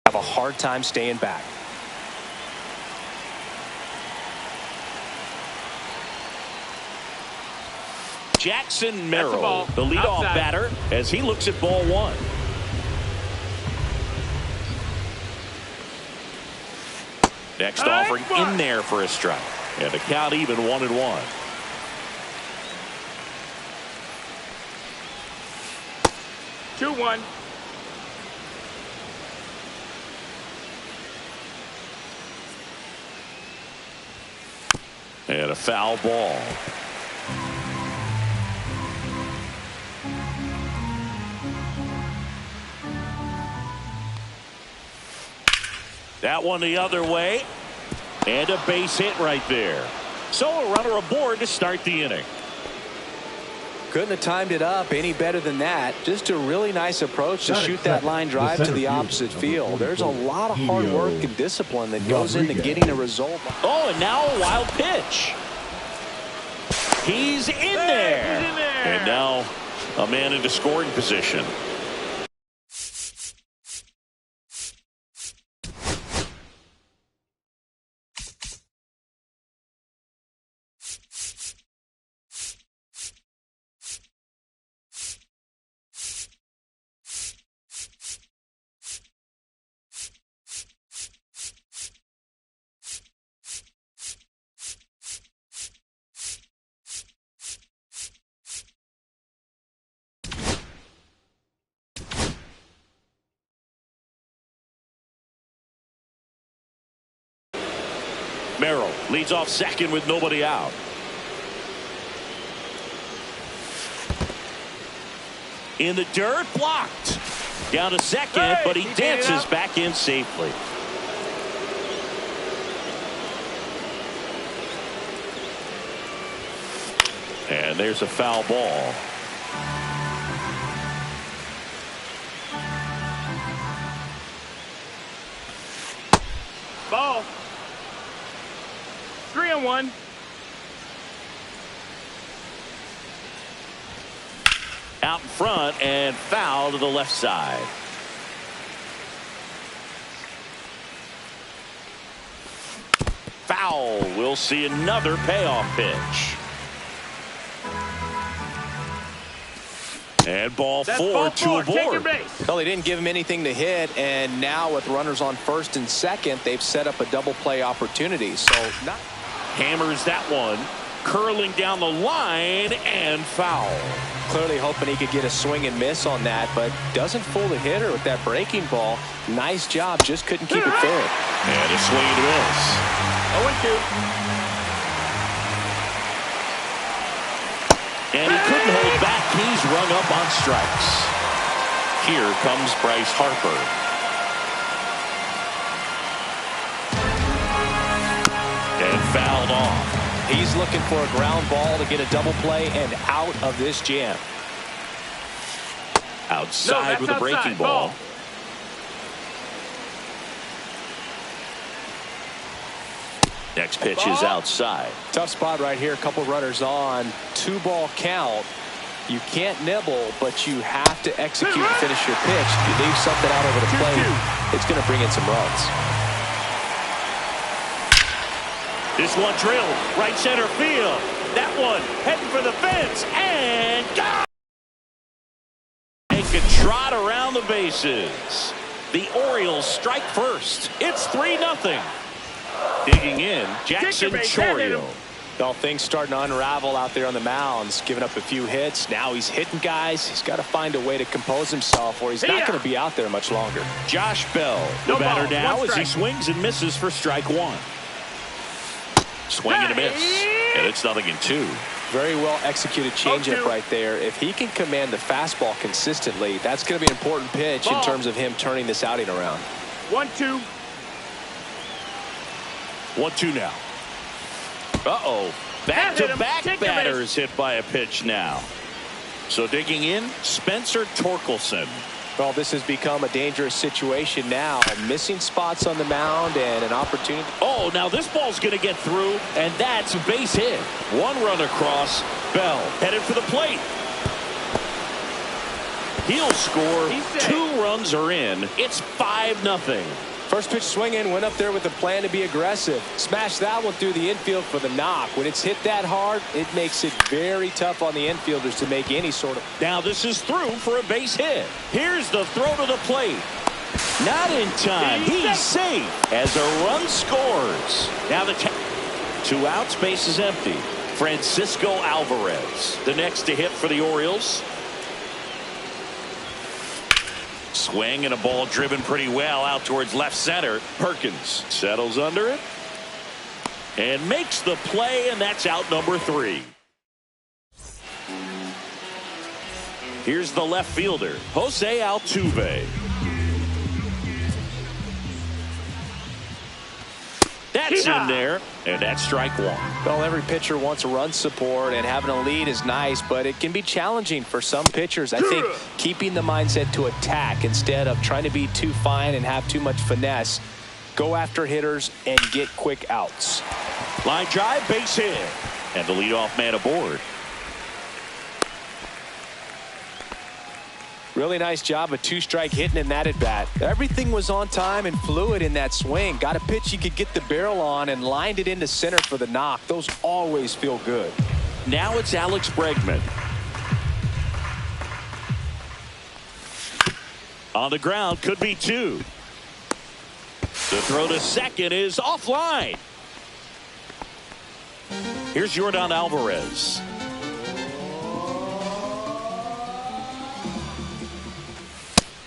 have a hard time staying back. Jackson Merrill, the leadoff batter, as he looks at ball one. Next offering in there for a strike. And the count even 1-1. Two one. And a foul ball. That one the other way. And a base hit right there. So a runner aboard to start the inning. Couldn't have timed it up any better than that. Just a really nice approach to shoot that line drive to the opposite field. There's a lot of hard work and discipline that goes into getting a result. Oh, and now a wild pitch. He's in there. And now a man into scoring position. Merrill leads off second with nobody out. In the dirt, blocked. Down to second, but he dances back in safely. And there's a foul ball. Ball. 3-1. Out in front and foul to the left side. Foul. We'll see another payoff pitch. And ball four, two aboard. Well, they didn't give him anything to hit, and now with runners on first and second, they've set up a double play opportunity. So hammers that one, curling down the line, and foul. Clearly hoping he could get a swing and miss on that, but doesn't fool the hitter with that breaking ball. Nice job, just couldn't keep it fair. And a swing and a miss. 0-2. And he couldn't hold back. He's rung up on strikes. Here comes Bryce Harper. And fouled off. He's looking for a ground ball to get a double play and out of this jam. Outside with a breaking ball. Next pitch is outside. Tough spot right here. A couple runners on. 2-ball count. You can't nibble, but you have to execute and finish your pitch. If you leave something out over the plate, it's going to bring in some runs. This one drilled right center field. That one heading for the fence and got. Take a trot around the bases. The Orioles strike first. It's 3-0. Digging in, Jackson Chorio. Well, things starting to unravel out there on the mounds. Giving up a few hits. Now he's hitting guys. He's got to find a way to compose himself, or he's not going to be out there much longer. Josh Bell, the batter now as he swings and misses for strike one. Swing and a miss. And it's 0-2. Very well executed changeup right there. If he can command the fastball consistently, that's going to be an important pitch in terms of him turning this outing around. 1-2. 1-2 now. Uh-oh. Back-to-back batters hit by a pitch now. So digging in, Spencer Torkelson. Well, this has become a dangerous situation now. Missing spots on the mound and an opportunity. Oh, now this ball's going to get through, and that's a base hit. One run across. Bell headed for the plate. He'll score. 2 runs are in. It's 5-0. First pitch swinging, went up there with a plan to be aggressive. Smashed that one through the infield for the knock. When it's hit that hard, it makes it very tough on the infielders to make any sort of. Now this is through for a base hit. Here's the throw to the plate. Not in time. He's safe as a run scores. Now the 2 outs, base is empty. Francisco Alvarez, the next to hit for the Orioles. Swing and a ball driven pretty well out towards left center. Perkins settles under it and makes the play, and that's out number 3. Here's the left fielder, Jose Altuve. That's in there, and that's strike 1. Well, every pitcher wants a run support, and having a lead is nice, but it can be challenging for some pitchers. I think keeping the mindset to attack instead of trying to be too fine and have too much finesse. Go after hitters and get quick outs. Line drive, base hit, and the leadoff man aboard. Really nice job of 2-strike hitting in that at bat. Everything was on time and fluid in that swing. Got a pitch you could get the barrel on and lined it into center for the knock. Those always feel good. Now it's Alex Bregman. On the ground, could be 2. The throw to second is offline. Here's Yordan Alvarez.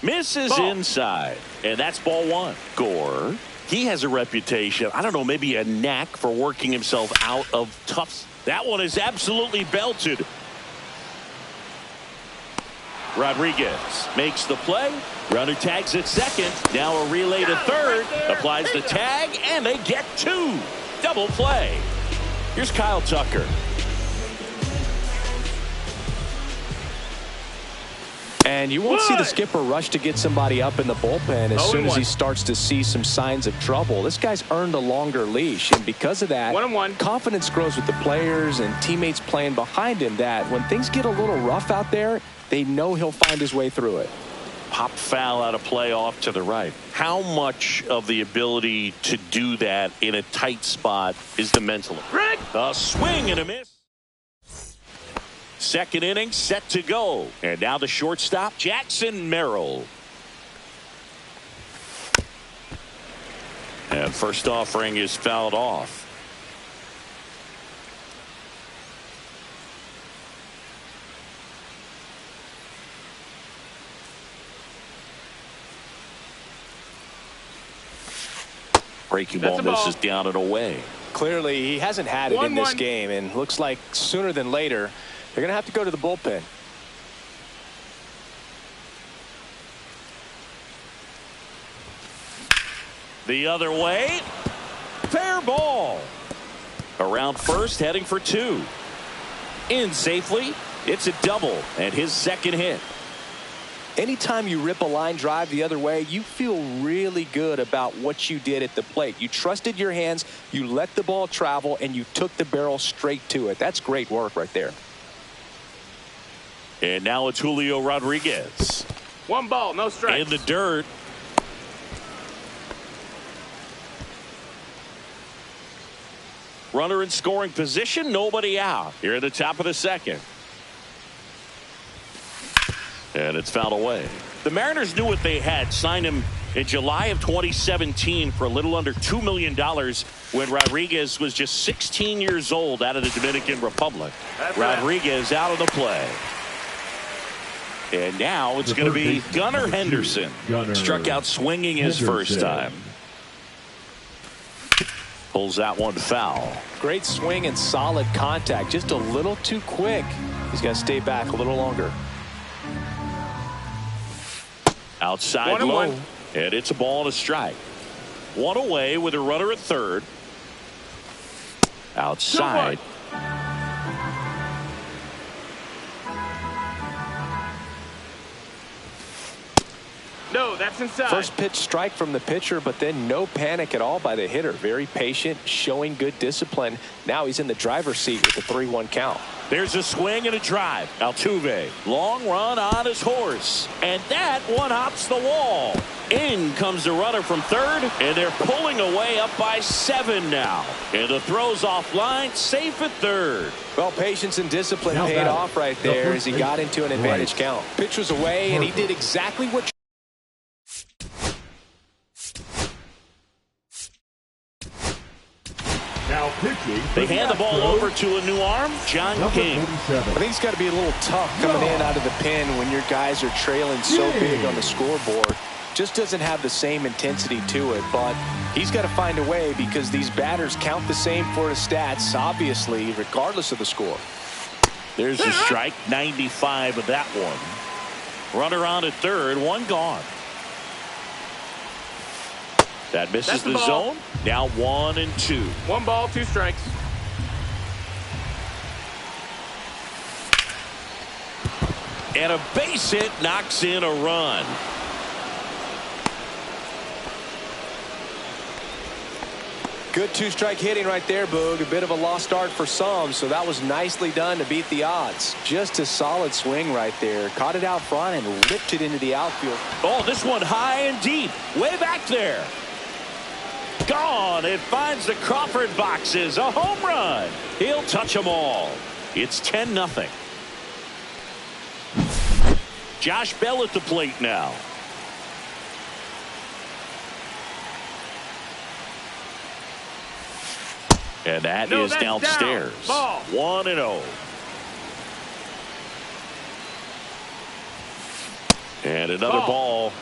Misses inside, and that's ball 1. Gore, he has a reputation, I don't know, maybe a knack for working himself out of toughs. That one is absolutely belted. Rodriguez makes the play. Runner tags at second. Now a relay to third. Applies the tag, and they get 2. Double play. Here's Kyle Tucker. And you won't see the skipper rush to get somebody up in the bullpen as soon as he starts to see some signs of trouble. This guy's earned a longer leash, and because of that, confidence grows with the players and teammates playing behind him, that when things get a little rough out there, they know he'll find his way through it. Pop foul out of play off to the right. How much of the ability to do that in a tight spot is the mental? A swing and a miss. Second inning set to go. And now the shortstop, Jackson Merrill. And first offering is fouled off. Breaking ball misses down and away. Clearly, he hasn't had it in this game, and looks like sooner than later, they're going to have to go to the bullpen. The other way. Fair ball. Around first, heading for 2. In safely. It's a double, and his second hit. Anytime you rip a line drive the other way, you feel really good about what you did at the plate. You trusted your hands, you let the ball travel, and you took the barrel straight to it. That's great work right there. And now it's Julio Rodriguez. 1 ball, no strikes. In the dirt. Runner in scoring position, nobody out. Here at the top of the second. And it's fouled away. The Mariners knew what they had. Signed him in July of 2017 for a little under $2 million when Rodriguez was just 16 years old out of the Dominican Republic. Rodriguez out of the play. And now it's going to be Gunnar Henderson. Struck out swinging his first time. Pulls that one foul. Great swing and solid contact. Just a little too quick. He's got to stay back a little longer. Outside low. And it's a ball and a strike. 1 away with a runner at third. Outside. No, that's inside. First pitch strike from the pitcher, but then no panic at all by the hitter. Very patient, showing good discipline. Now he's in the driver's seat with the 3-1 count. There's a swing and a drive. Altuve, long run on his horse. And that one hops the wall. In comes the runner from third, and they're pulling away up by 7 now. And the throw's offline, safe at third. Well, patience and discipline paid off right there as he got into an advantage count. Pitch was away, and he did exactly what... Now pitching. They hand the ball over to a new arm, John King. I think it's got to be a little tough coming in out of the pen when your guys are trailing so big on the scoreboard. Just doesn't have the same intensity to it, but he's got to find a way because these batters count the same for his stats, obviously, regardless of the score. There's a strike, 95 of that one. Runner on at third, one gone. That misses the zone. Now 1-2. 1 ball, 2 strikes. And a base hit knocks in a run. Good 2-strike hitting right there, Boog. A bit of a lost start for some, so that was nicely done to beat the odds. Just a solid swing right there. Caught it out front and ripped it into the outfield. Oh, this one high and deep. Way back there. Gone. It finds the Crawford boxes. A home run. He'll touch them all. It's 10-0. Josh Bell at the plate now. And that is downstairs. Ball. 1-0. And another ball.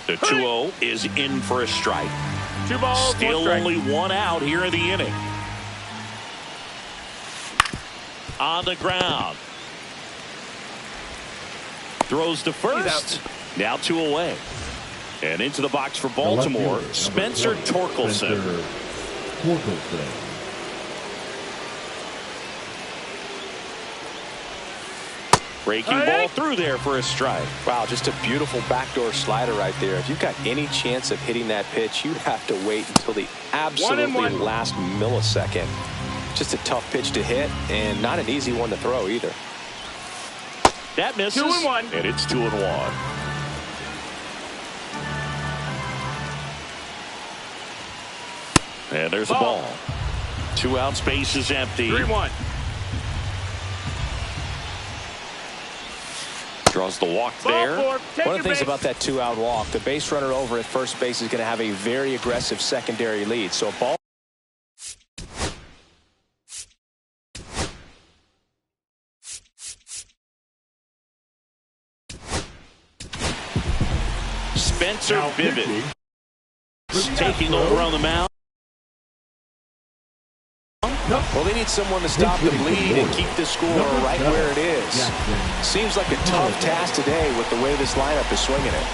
The 2-0 is in for a strike. 2 balls, Still 1 strike. only 1 out here in the inning. On the ground. Throws to first. Now 2 away. And into the box for Baltimore, Spencer Torkelson. Breaking ball through there for a strike. Wow, just a beautiful backdoor slider right there. If you've got any chance of hitting that pitch, you have to wait until the absolutely last millisecond. Just a tough pitch to hit and not an easy one to throw either. That misses. 2-1. And it's 2-1. And there's a ball. 2 out, space is empty. 3-1. Draws the walk there. One of the things about that 2-out walk, the base runner over at first base is going to have a very aggressive secondary lead. So a ball. Spencer Bibbitt taking over on the mound. Well, they need someone to stop the bleed and keep the score right where it is. Seems like a tough task today with the way this lineup is swinging it.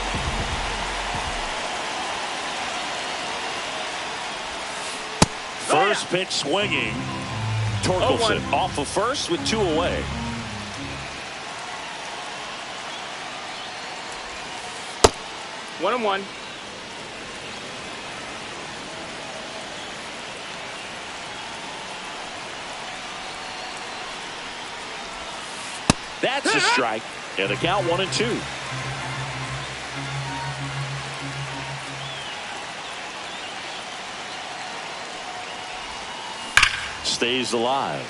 First pitch swinging. Torkelson off of first with 2 away. One and one. That's a strike. And the count 1-2. Stays alive.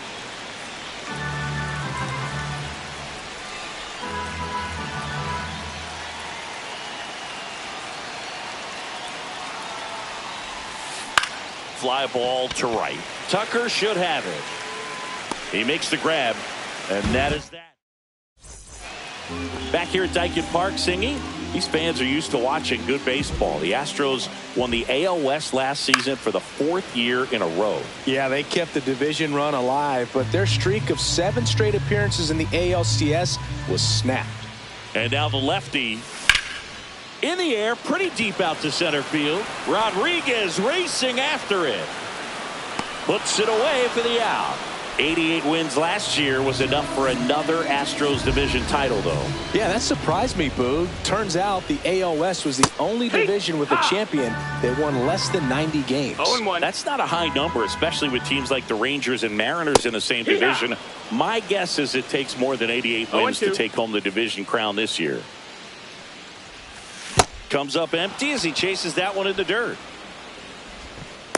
Fly ball to right. Tucker should have it. He makes the grab, and that is that. Back here at Dyken Park singing. These fans are used to watching good baseball. The Astros won the AL West last season for the 4th year in a row. Yeah, they kept the division run alive, but their streak of 7 straight appearances in the ALCS was snapped. And now the lefty in the air, pretty deep out to center field. Rodriguez racing after it. Puts it away for the out. 88 wins last year was enough for another Astros division title, though. Yeah, that surprised me, Boog. Turns out the AL West was the only division with a champion that won less than 90 games. 0-1. That's not a high number, especially with teams like the Rangers and Mariners in the same division. My guess is it takes more than 88 wins to take home the division crown this year. Comes up empty as he chases that one in the dirt.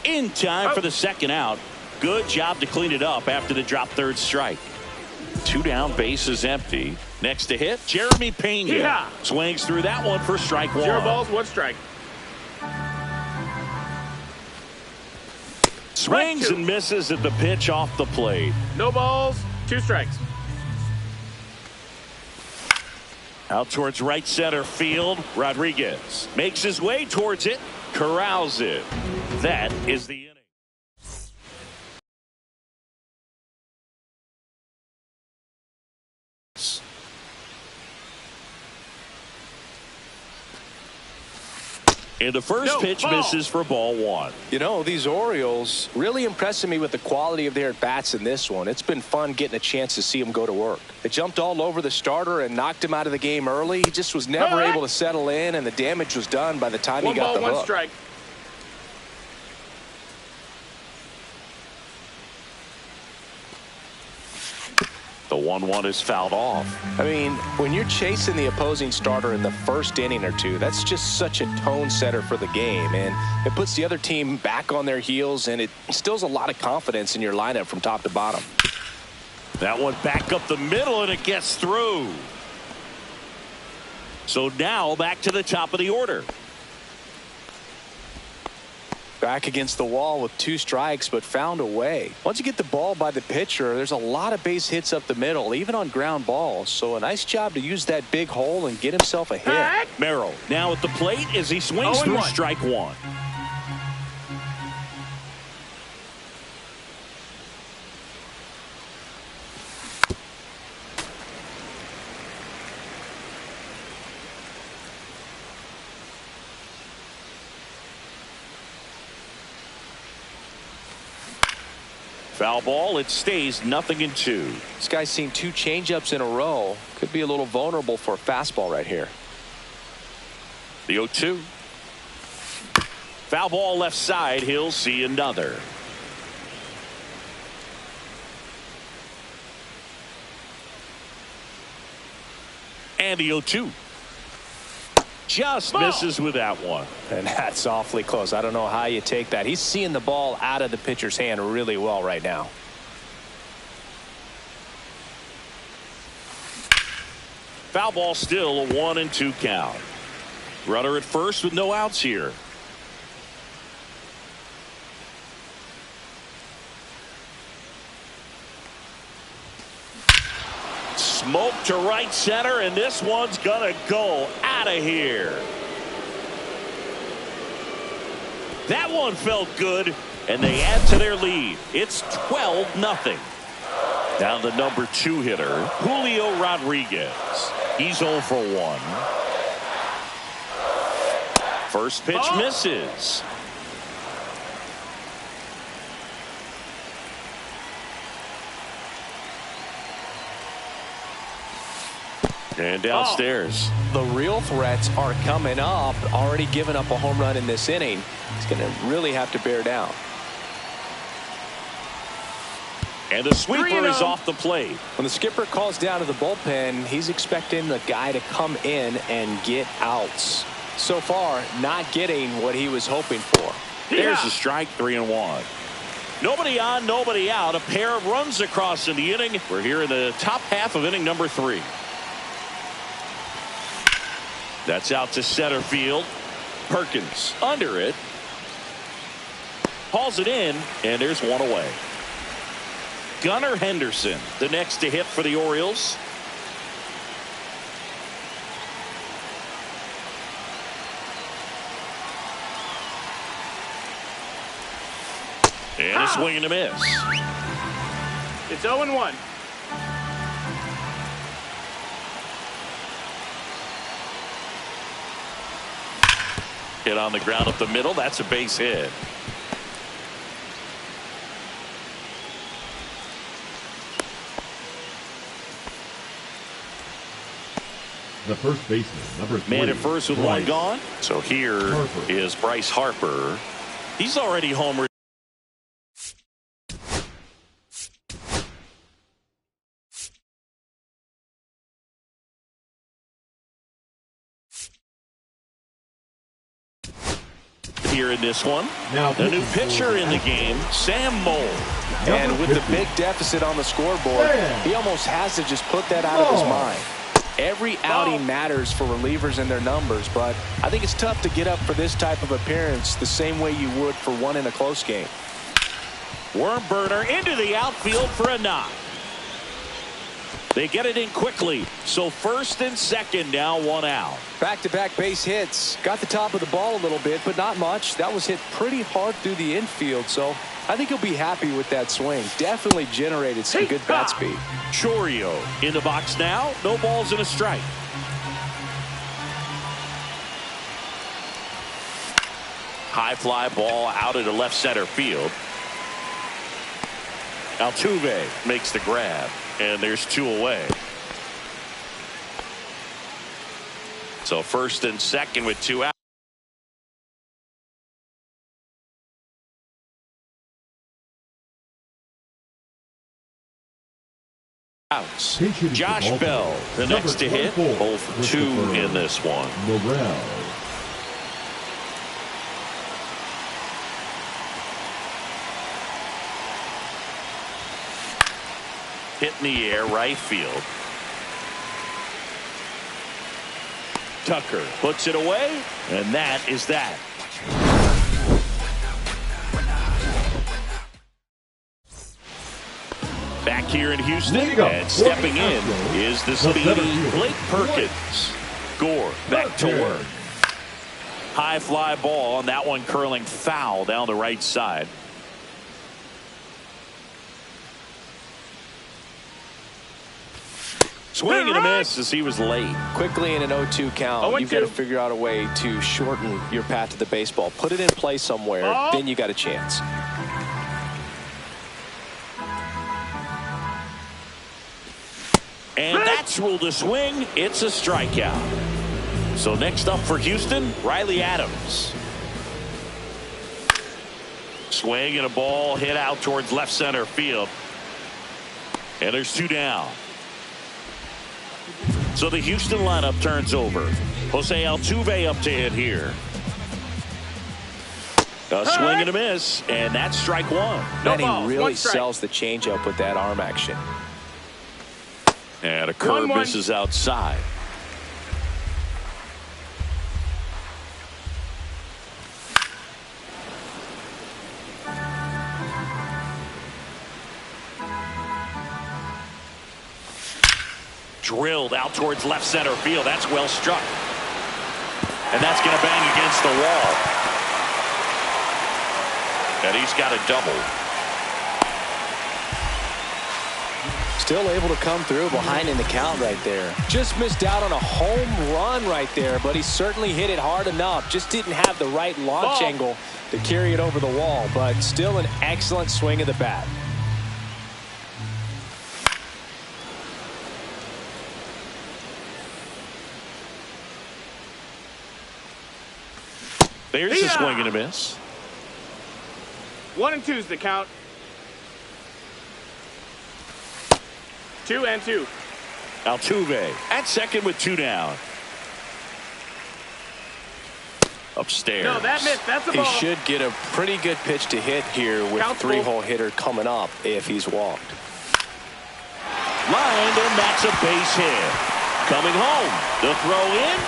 In time for the second out. Good job to clean it up after the drop third strike. 2 down, bases empty. Next to hit, Jeremy Pena. Swings through that one for strike 1. 0 balls, 1 strike. Swings and misses at the pitch off the plate. No balls, 2 strikes. Out towards right center field. Rodriguez makes his way towards it. Corrals it. That is the inning. And the first pitch misses for ball 1. You know, these Orioles really impressing me with the quality of their at-bats in this one. It's been fun getting a chance to see them go to work. They jumped all over the starter and knocked him out of the game early. He just was never able to settle in, and the damage was done by the time he got the hook. 1 ball, 1 strike. The 1-1 is fouled off. I mean, when you're chasing the opposing starter in the first inning or two, that's just such a tone setter for the game, and it puts the other team back on their heels, and it instills a lot of confidence in your lineup from top to bottom. That one back up the middle, and it gets through. So now back to the top of the order. Back against the wall with 2 strikes, but found a way. Once you get the ball by the pitcher, there's a lot of base hits up the middle, even on ground balls. So a nice job to use that big hole and get himself a hit. Merrill now at the plate as he swings through strike 1. Foul ball. It stays 0-2. This guy's seen 2 changeups in a row. Could be a little vulnerable for a fastball right here. The 0-2. Foul ball left side. He'll see another. And the 0-2. Just misses with that one. And that's awfully close. I don't know how you take that. He's seeing the ball out of the pitcher's hand really well right now. Foul ball, still a 1-2 count. Runner at first with no outs here. Smoke to right center, and this one's gonna go out of here. That one felt good, and they add to their lead. It's 12-0. Down the number 2 hitter, Julio Rodriguez. He's 0 for 1. First pitch misses. And downstairs. The real threats are coming up. Already given up a home run in this inning. He's going to really have to bear down. And the sweeper is off the plate. When the skipper calls down to the bullpen, he's expecting the guy to come in and get outs. So far, not getting what he was hoping for. There's a strike, 3-1. Nobody on, nobody out. A pair of runs across in the inning. We're here in the top half of inning number 3. That's out to center field. Perkins under it. Hauls it in, and there's one away. Gunnar Henderson, the next to hit for the Orioles. And a swing and a miss. It's 0-1. Hit on the ground up the middle. That's a base hit. the first baseman, number 3. Man at first with one gone. So here is Bryce Harper. He's already homered. Here in this one. Now the new pitcher in the game, Sam Moll. And with the big deficit on the scoreboard, he almost has to just put that out of his mind. Every outing matters for relievers and their numbers, but I think it's tough to get up for this type of appearance the same way you would for one in a close game. Worm burner into the outfield for a knock. They get it in quickly. So first and second, now 1 out. Back-to-back base hits. Got the top of the ball a little bit, but not much. That was hit pretty hard through the infield, so I think he'll be happy with that swing. Definitely generated some good bat speed. Chourio in the box now. No balls and a strike. High fly ball out into left center field. Altuve makes the grab. And there's 2 away. So first and second with 2 outs. Josh Bell, the next to hit. 0 for 2 in this one. Hit in the air, right field. Tucker puts it away, and that is that. Back here in Houston, and stepping in is the speedy Blake Perkins. Gore back to work. High fly ball, and that one curling foul down the right side. Swing and a miss as he was late. Quickly in an 0-2 count, you've got to figure out a way to shorten your path to the baseball. Put it in play somewhere, then you got a chance. And that's ruled a swing. It's a strikeout. So next up for Houston, Riley Adams. Swing and a ball hit out towards left center field. And there's 2 down. So the Houston lineup turns over. Jose Altuve up to hit here. A swing and a miss, and that's strike 1. And he really sells the changeup with that arm action. And a curve misses outside. Drilled out towards left center field. That's well struck. And that's going to bang against the wall. And he's got a double. Still able to come through behind in the count right there. Just missed out on a home run right there, but he certainly hit it hard enough. Just didn't have the right launch angle to carry it over the wall, but still an excellent swing of the bat. There's a swing and a miss. 1 and 2's the count. 2 and 2. Altuve at second with 2 down. Upstairs. No, that missed. That's a ball. He should get a pretty good pitch to hit here with a 3-hole hitter coming up if he's walked. Lined, and that's a base hit. Coming home. The throw in.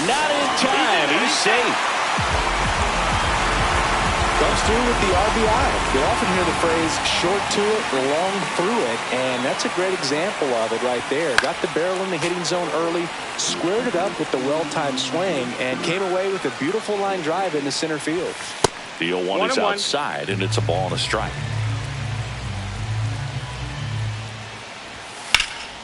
Not in time. He's safe. Comes through with the RBI. You often hear the phrase short to it, long through it, and that's a great example of it right there. Got the barrel in the hitting zone early, squared it up with the well-timed swing, and came away with a beautiful line drive into center field. The 0-1 is outside, and it's a ball and a strike.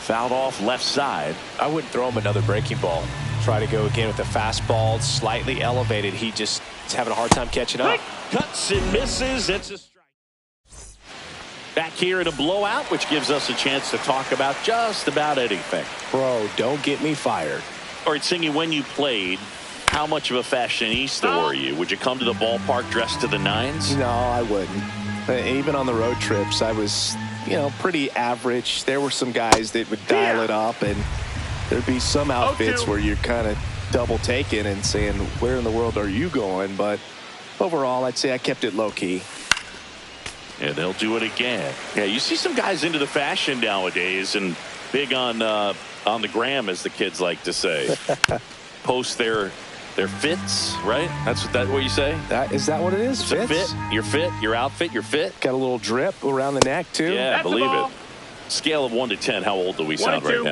Fouled off left side. I wouldn't throw him another breaking ball. Try to go again with a fastball, slightly elevated. He just is having a hard time catching up. Cuts and misses. It's a strike. Back here in a blowout, which gives us a chance to talk about just about anything. Bro, don't get me fired. All right, Singy, when you played, how much of a fashionista were you? Would you come to the ballpark dressed to the nines? No, I wouldn't. Even on the road trips, I was, pretty average. There were some guys that would dial it up, and there'd be some outfits where you're kind of double taking and saying, where in the world are you going? But overall, I'd say I kept it low key. And they'll do it again. Yeah, you see some guys into the fashion nowadays and big on the gram, as the kids like to say. Post their fits, right? That's what you say? Is that what it is? It's a fit, your fit, your outfit, your fit. Got a little drip around the neck too. Yeah, That's believe it. Scale of 1 to 10, how old do we sound right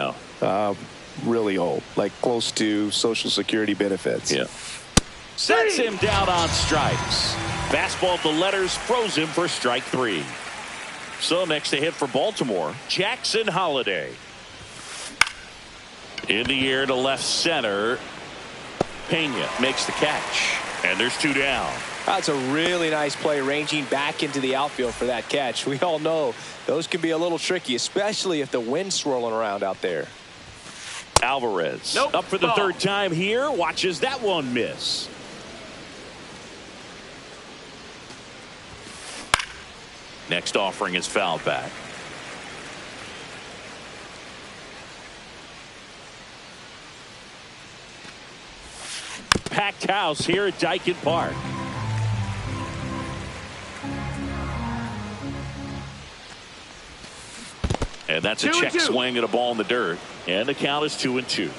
now? Really old, like close to Social Security benefits. Yeah. Sets him down on strikes. Fastball to letters, froze him for strike 3. So next to hit for Baltimore, Jackson Holliday. In the air to left center. Pena makes the catch. And there's 2 down. That's a really nice play, ranging back into the outfield for that catch. We all know those can be a little tricky, especially if the wind's swirling around out there. Alvarez up for the 3rd time here. Watches that one miss. Next offering is fouled back. Packed house here at Dyken Park. And that's a check swing at a ball in the dirt. And the count is 2-2.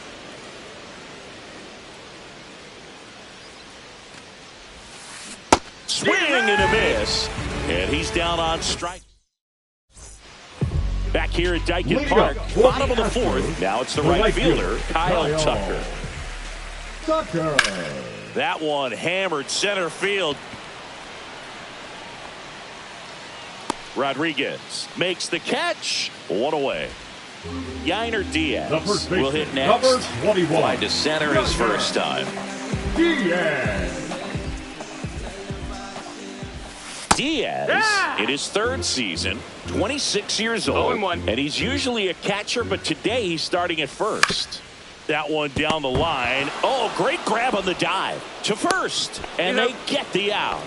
Swing and a miss. And he's down on strike. Back here at Dyken Park, bottom of the 4th. Now it's the right fielder, Kyle Tucker. That one hammered center field. Rodriguez makes the catch. 1 away. Yainer Diaz will hit next. Fly to center his first time. Diaz in his 3rd season, 26 years old, and he's usually a catcher, but today he's starting at first. That one down the line. Oh, great grab on the dive to first, and they get the out.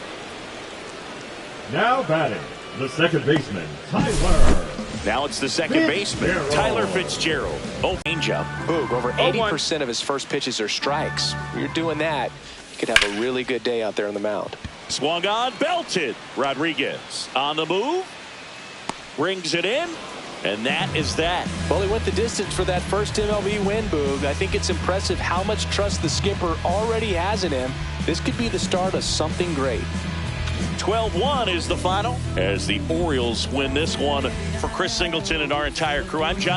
Now batting, the second baseman, Tyler. Now it's the second baseman, Tyler Fitzgerald. Oh, changeup. Boog, over 80% of his first pitches are strikes. When you're doing that, you could have a really good day out there on the mound. Swung on, belted. Rodriguez on the move. Brings it in. And that is that. Well, he went the distance for that first MLB win, Boog. I think it's impressive how much trust the skipper already has in him. This could be the start of something great. 12-1 is the final as the Orioles win this one. For Chris Singleton and our entire crew, I'm John.